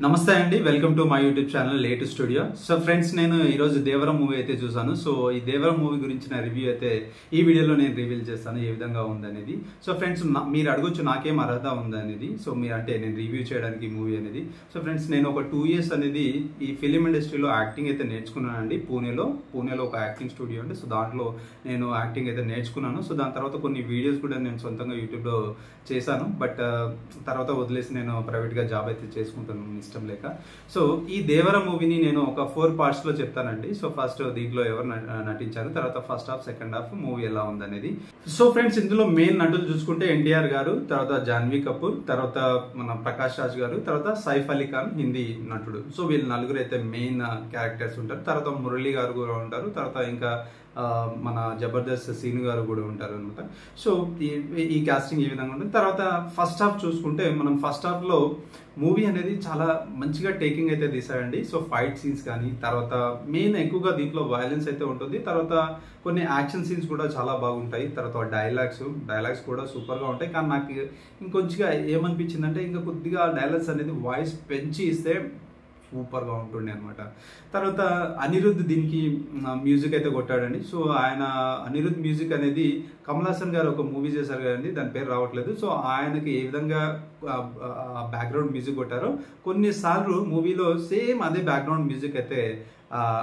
నమస్తే అండి, welcome to my YouTube channel latest studio. So friends, నేను ఈరోజు దేవరం మూవీ అయితే చూసాను. సో ఈ దేవరం మూవీ గురించిన రివ్యూ అయితే ఈ వీడియోలో నేను రివీల్ చేస్తాను ఏ విధంగా ఉందనేది. సో ఫ్రెండ్స్, మీరు అడగొచ్చు నాకేం అర్హత ఉందనేది. సో మీరు అంటే నేను రివ్యూ చేయడానికి మూవీ అనేది. సో ఫ్రెండ్స్, నేను ఒక 2 years అనేది ఈ ఫిలిం ఇండస్ట్రీలో యాక్టింగ్ అయితే నేర్చుకున్నానండి. పూణేలో ఒక యాక్టింగ్ స్టూడియో అండి. సో దాంట్లో నేను యాక్టింగ్ అయితే నేర్చుకున్నాను. సో దాని తర్వాత కొన్ని వీడియోస్ కూడా నేను సొంతంగా యూట్యూబ్లో చేశాను. బట్ తర్వాత వదిలేసి నేను ప్రైవేట్గా జాబ్ అయితే చేసుకుంటాను ఇష్టం లేక. సో ఈ దేవర మూవీని నేను ఒక 4 parts లో చెప్తానండి. సో ఫస్ట్ దీంట్లో ఎవరు నటించారు, తర్వాత first half, second half movie ఎలా ఉందనేది. సో ఫ్రెండ్స్, ఇందులో మెయిన్ నటులు చూసుకుంటే ఎన్టీఆర్ గారు, తర్వాత జాన్వీ కపూర్, తర్వాత మన ప్రకాష్ రాజ్ గారు, తర్వాత సైఫ్ అలీ ఖాన్ హిందీ నటుడు. సో వీళ్ళు నలుగురు అయితే మెయిన్ క్యారెక్టర్స్ ఉంటారు. తర్వాత మురళి గారు కూడా ఉంటారు. తర్వాత ఇంకా మన జబర్దస్త్ సీను గారు కూడా ఉంటారు అనమాట. సో ఈ కాస్టింగ్ ఈ విధంగా ఉంటుంది. తర్వాత ఫస్ట్ హాఫ్ చూసుకుంటే మనం ఫస్ట్ హాఫ్ లో మూవీ అనేది చాలా మంచిగా టేకింగ్ అయితే తీసాడండి. సో ఫైట్ సీన్స్ కానీ, తర్వాత మెయిన్ ఎక్కువగా దీంట్లో వైలెన్స్ అయితే ఉంటుంది. తర్వాత కొన్ని యాక్షన్ సీన్స్ కూడా చాలా బాగుంటాయి. తర్వాత డైలాగ్స్ కూడా సూపర్గా ఉంటాయి. కానీ నాకు ఇంకొంచెంగా ఏమనిపించిందంటే, ఇంకా కొద్దిగా డైలాగ్స్ అనేది వాయిస్ పెంచి ఇస్తే సూపర్గా ఉంటుండే అనమాట. తర్వాత అనిరుద్ధ్ దీనికి మ్యూజిక్ అయితే కొట్టాడండి. సో అనిరుద్ధ్ మ్యూజిక్ అనేది కమల్ హాసన్ గారు ఒక మూవీ చేశారు కదండి, దాని పేరు రావట్లేదు. సో ఆయనకి ఏ విధంగా బ్యాక్గ్రౌండ్ మ్యూజిక్ కొట్టారో కొన్నిసార్లు మూవీలో సేమ్ అదే బ్యాక్గ్రౌండ్ మ్యూజిక్ అయితే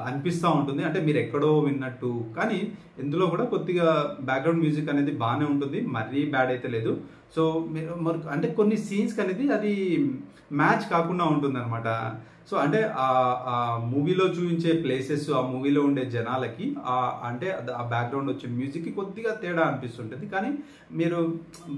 అనిపిస్తూ ఉంటుంది. అంటే మీరు ఎక్కడో విన్నట్టు. కానీ ఇందులో కూడా కొద్దిగా బ్యాక్గ్రౌండ్ మ్యూజిక్ అనేది బాగానే ఉంటుంది, మరీ బ్యాడ్ అయితే లేదు. సో మీరు అంటే కొన్ని సీన్స్కి అనేది అది మ్యాచ్ కాకుండా ఉంటుంది అనమాట. సో అంటే ఆ మూవీలో చూపించే ప్లేసెస్, ఆ మూవీలో ఉండే జనాలకి అంటే ఆ బ్యాక్గ్రౌండ్ వచ్చే మ్యూజిక్కి కొద్దిగా తేడా అనిపిస్తుంటుంది. కానీ మీరు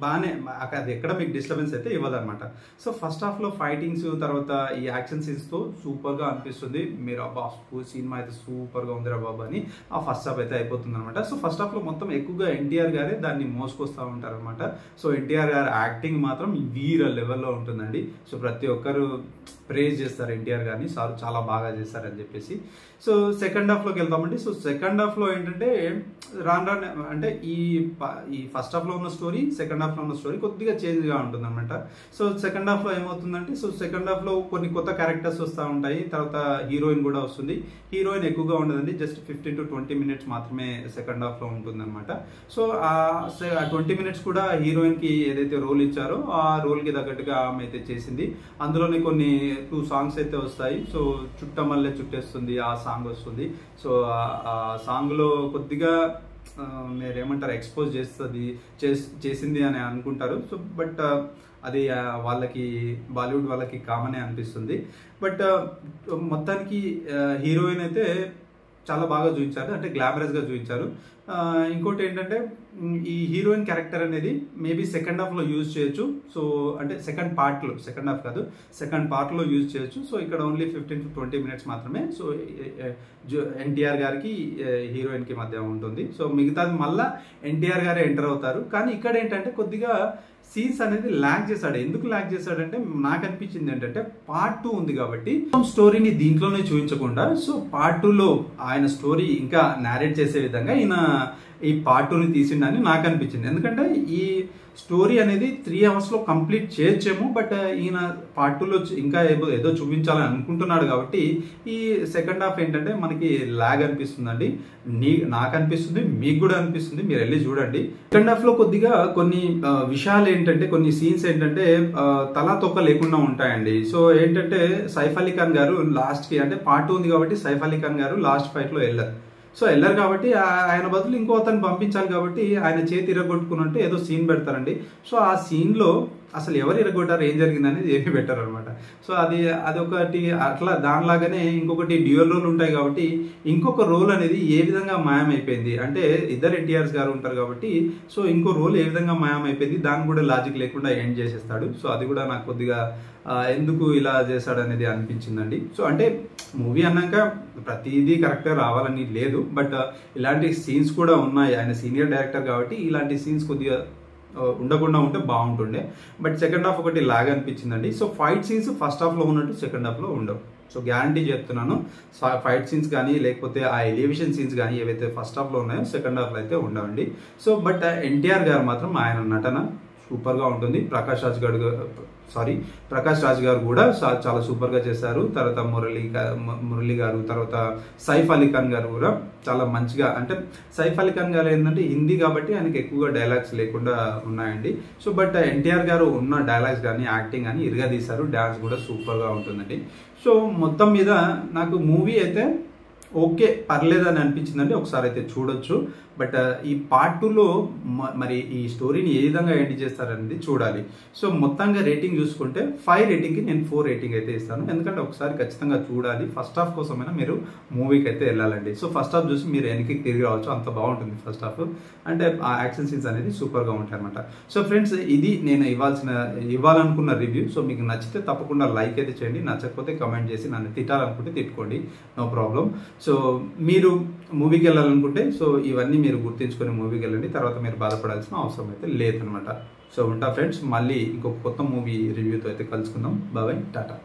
బాగానే అది ఎక్కడ మీకు డిస్టర్బెన్స్ అయితే ఇవ్వదన్నమాట. సో ఫస్ట్ హాఫ్లో ఫైటింగ్స్, తర్వాత ఈ యాక్షన్ సీన్స్తో సూపర్గా అనిపిస్తుంది. మీరు అబ్బా సినిమా అయితే సూపర్గా ఉందిరా బాబు అని ఆ ఫస్ట్ హాఫ్ అయితే అయిపోతుంది అనమాట. సో ఫస్ట్ హాఫ్లో మొత్తం ఎక్కువగా ఎన్టీఆర్ గారే దాన్ని మోసుకొస్తూ ఉంటారు అనమాట. సో ఎన్టీఆర్ గారి యాక్టింగ్ మాత్రం వీర లెవెల్లో ఉంటుందండి. సో ప్రతి ఒక్కరు ప్రేజ్ చేస్తారు ఎన్టీఆర్ గారిని, సార్ చాలా బాగా చేస్తారని చెప్పేసి. సో సెకండ్ హాఫ్లోకి వెళ్తామండి. సో సెకండ్ హాఫ్లో ఏంటంటే రాను అంటే ఈ ఫస్ట్ హాఫ్లో ఉన్న స్టోరీ, సెకండ్ హాఫ్లో ఉన్న స్టోరీ కొద్దిగా చేంజ్గా ఉంటుంది అనమాట. సో సెకండ్ హాఫ్లో ఏమవుతుందంటే, సో సెకండ్ హాఫ్లో కొన్ని కొత్త క్యారెక్టర్స్ వస్తూ ఉంటాయి. తర్వాత హీరోయిన్ కూడా వస్తుంది. హీరోయిన్ ఎక్కువగా ఉండదండి, జస్ట్ 15 to 20 minutes మాత్రమే సెకండ్ హాఫ్లో ఉంటుంది అనమాట. సో ఆ 20 minutes కూడా హీరోయిన్కి ఏదైతే రోల్ ఇచ్చారో ఆ రోల్కి తగ్గట్టుగా ఆమె అయితే చేసింది. అందులోనే కొన్ని 2 songs అయితే వస్తాయి. సో చుట్టమల్లె చుట్టేస్తుంది ఆ సాంగ్ వస్తుంది. సో ఆ సాంగ్లో కొద్దిగా మీరేమంటారు, ఎక్స్పోజ్ చేసింది అని అనుకుంటారు. సో బట్ అది వాళ్ళకి బాలీవుడ్ వాళ్ళకి కామనే అనిపిస్తుంది. బట్ మొత్తానికి హీరోయిన్ అయితే చాలా బాగా చూపించారు, అంటే గ్లామరస్గా చూపించారు. ఇంకోటి ఏంటంటే, ఈ హీరోయిన్ క్యారెక్టర్ అనేది మేబీ సెకండ్ హాఫ్లో యూజ్ చేయొచ్చు. సో అంటే సెకండ్ పార్ట్లో యూజ్ చేయొచ్చు. సో ఇక్కడ ఓన్లీ 15 to 20 minutes మాత్రమే. సో ఎన్టీఆర్ గారికి హీరోయిన్కి మధ్య ఉంటుంది. సో మిగతాది మళ్ళీ ఎన్టీఆర్ గారే ఎంటర్ అవుతారు. కానీ ఇక్కడ ఏంటంటే కొద్దిగా సీన్స్ అనేది ల్యాగ్ చేశాడు. ఎందుకు ల్యాగ్ చేశాడంటే, నాకు అనిపించింది ఏంటంటే part 2 ఉంది కాబట్టి స్టోరీని దీంట్లోనే చూపించకుండా, సో part 2లో ఆయన స్టోరీ ఇంకా నేరేట్ చేసే విధంగా ఈయన ఈ part 2ని తీసిండని నాకు అనిపించింది. ఎందుకంటే ఈ స్టోరీ అనేది 3 hours కంప్లీట్ చేయొచ్చేమో, బట్ ఈయన part 2లో ఇంకా ఏదో చూపించాలని అనుకుంటున్నాడు కాబట్టి ఈ సెకండ్ హాఫ్ ఏంటంటే మనకి ల్యాగ్ అనిపిస్తుందండి. నాకు అనిపిస్తుంది, మీకు కూడా అనిపిస్తుంది, మీరు వెళ్ళి చూడండి. సెకండ్ హాఫ్లో కొద్దిగా కొన్ని విషయాలు ఏంటంటే, కొన్ని సీన్స్ ఏంటంటే తలా తొక్క లేకుండా ఉంటాయండి. సో ఏంటంటే సైఫ్ అలీ ఖాన్ గారు లాస్ట్కి, అంటే part 2 ఉంది కాబట్టి సైఫ్ అలీ ఖాన్ గారు లాస్ట్ ఫైట్లో వెళ్ళారు కాబట్టి ఆయన బదులు ఇంకో అతను పంపించాలి కాబట్టి ఆయన చేతి ఇరగొట్టుకున్నట్టు ఏదో సీన్ పెడతారండి. సో ఆ సీన్లో అసలు ఎవరు ఇరగొట్టారు, ఏం జరిగింది అనేది ఏమీ పెట్టారు అనమాట. సో అదొకటి అట్లా. దానిలాగానే ఇంకొకటి డ్యూయల్ రోల్ ఉంటాయి కాబట్టి ఇంకొక రోల్ అనేది ఏ విధంగా మాయమైపోయింది అంటే, ఇద్దరు ఎన్టీఆర్స్ గారు ఉంటారు కాబట్టి సో ఇంకో రోల్ ఏ విధంగా మాయమైపోయింది, దాన్ని కూడా లాజిక్ లేకుండా ఎండ్ చేసేస్తాడు. సో అది కూడా నాకు కొద్దిగా ఎందుకు ఇలా చేశాడు అనేది అనిపించిందండి. సో అంటే మూవీ అన్నాక ప్రతిదీ కరెక్ట్గా రావాలని లేదు, బట్ ఇలాంటి సీన్స్ కూడా ఉన్నాయి. ఆయన సీనియర్ డైరెక్టర్ కాబట్టి ఇలాంటి సీన్స్ కొద్దిగా ఉండకుండా ఉంటే బాగుంటుండే. బట్ సెకండ్ హాఫ్ ఒకటి లాగా అనిపించిందండి. సో ఫైట్ సీన్స్ ఫస్ట్ హాఫ్లో ఉన్నట్టు సెకండ్ హాఫ్లో ఉండవు. సో గ్యారంటీ చెప్తున్నాను, ఫైట్ సీన్స్ కానీ లేకపోతే ఆ ఎలివేషన్ సీన్స్ కానీ ఏవైతే ఫస్ట్ హాఫ్లో ఉన్నాయో సెకండ్ హాఫ్లో అయితే ఉండవండి. సో బట్ ఎన్టీఆర్ గారు మాత్రం ఆయన నటన సూపర్గా ఉంటుంది. ప్రకాష్ రాజ్ గారు ప్రకాష్ రాజ్ గారు కూడా చాలా సూపర్గా చేశారు. తర్వాత మురళి గారు, తర్వాత సైఫ్ అలీ ఖాన్ గారు కూడా చాలా మంచిగా, అంటే సైఫ్ అలీ ఖాన్ గారు ఏంటంటే హిందీ కాబట్టి ఆయనకి ఎక్కువగా డైలాగ్స్ లేకుండా ఉన్నాయండి. సో బట్ ఎన్టీఆర్ గారు ఉన్న డైలాగ్స్ కానీ యాక్టింగ్ కానీ ఇరగదీశారు. డాన్స్ కూడా సూపర్గా ఉంటుందండి. సో మొత్తం మీద నాకు మూవీ అయితే ఓకే, పర్లేదని అనిపించిందండి. ఒకసారి అయితే చూడొచ్చు. బట్ ఈ పార్ట్ 2లో మరి ఈ స్టోరీని ఏ విధంగా ఎండ్ చేస్తారనేది చూడాలి. సో మొత్తంగా రేటింగ్ చూసుకుంటే 5 రేటింగ్కి నేను 4 రేటింగ్ అయితే ఇస్తాను. ఎందుకంటే ఒకసారి ఖచ్చితంగా చూడాలి. ఫస్ట్ హాఫ్ కోసమైనా మీరు మూవీకి అయితే వెళ్ళాలండి. సో ఫస్ట్ హాఫ్ చూసి మీరు వెనక్కి తిరిగి రావచ్చు, అంత బాగుంటుంది ఫస్ట్ హాఫ్. అంటే ఆ యాక్షన్ సీన్స్ అనేది సూపర్గా ఉంటాయి అనమాట. సో ఫ్రెండ్స్, ఇది నేను ఇవ్వాలనుకున్న రివ్యూ. సో మీకు నచ్చితే తప్పకుండా లైక్ అయితే చేయండి, నచ్చకపోతే కమెంట్ చేసి నన్ను తిట్టాలనుకుంటే తిట్టుకోండి, నో ప్రాబ్లం. సో మీరు మూవీకి వెళ్ళాలనుకుంటే సో ఇవన్నీ మీరు గుర్తించుకొని మూవీకి వెళ్ళండి. తర్వాత మీరు బాధపడాల్సిన అవసరం అయితే లేదనమాట. సో ఉంటా ఫ్రెండ్స్, మళ్ళీ ఇంకొక కొత్త మూవీ రివ్యూతో అయితే కలుసుకుందాం. బాయ్, టాటా.